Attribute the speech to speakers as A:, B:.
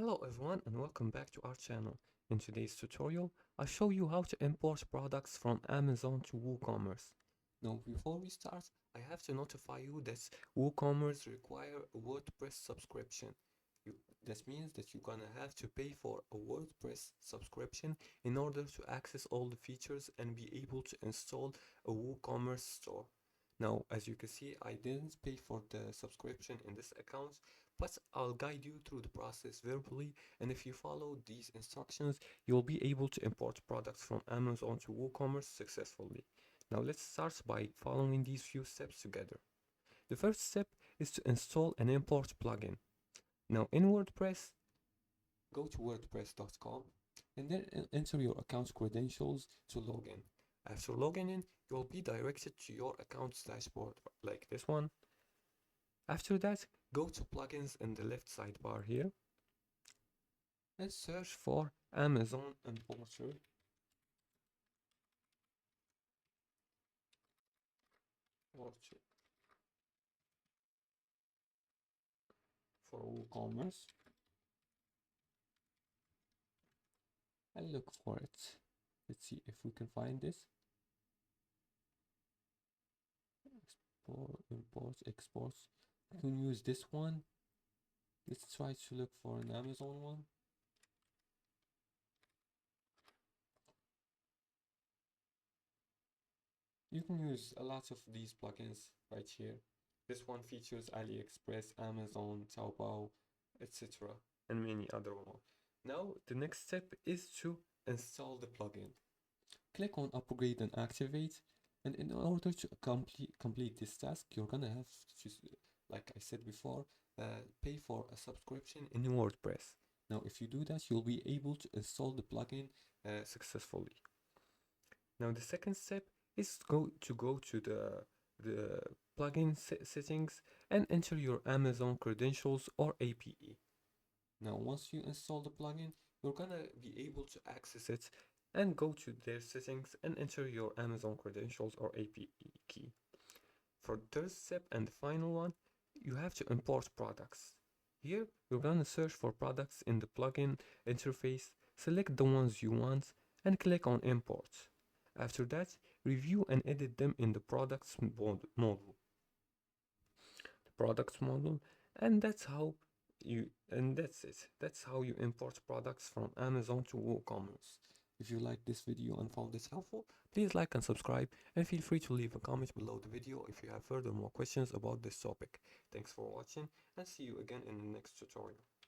A: Hello everyone and welcome back to our channel. In today's tutorial, I'll show you how to import products from Amazon to WooCommerce. Now before we start, I have to notify you that WooCommerce require a WordPress subscription. That means that you're gonna have to pay for a WordPress subscription in order to access all the features and be able to install a WooCommerce store. Now, as you can see, I didn't pay for the subscription in this account, but I'll guide you through the process verbally, and if you follow these instructions, you'll be able to import products from Amazon to WooCommerce successfully. Now let's start by following these few steps together. The first step is to install an import plugin. Now in WordPress, go to wordpress.com and then enter your account credentials to log in. After logging in, you'll be directed to your account's dashboard like this one. After that, go to plugins in the left sidebar here and search for Amazon Importer. For WooCommerce and look for it. Let's see if we can find this. Import, exports. You can use this one. Let's try to look for an Amazon one. You can use a lot of these plugins right here. This one features AliExpress, Amazon, Taobao, etc. and many other more. Now the next step is to install the plugin. Click on upgrade and activate, and in order to complete this task, you're gonna have to, like I said before, pay for a subscription in WordPress. Now if you do that, you'll be able to install the plugin successfully. Now the second step is to go to the plugin settings and enter your Amazon credentials or APE. Now once you install the plugin, you're gonna be able to access it and go to their settings and enter your Amazon credentials or APE key. For the third step and the final one, you have to import products. Here, you're gonna search for products in the plugin interface, select the ones you want, and click on import. After that, review and edit them in the products module. The products module, and that's it. That's how you import products from Amazon to WooCommerce. If you liked this video and found this helpful, please like and subscribe, and feel free to leave a comment below the video if you have further more questions about this topic. Thanks for watching, and see you again in the next tutorial.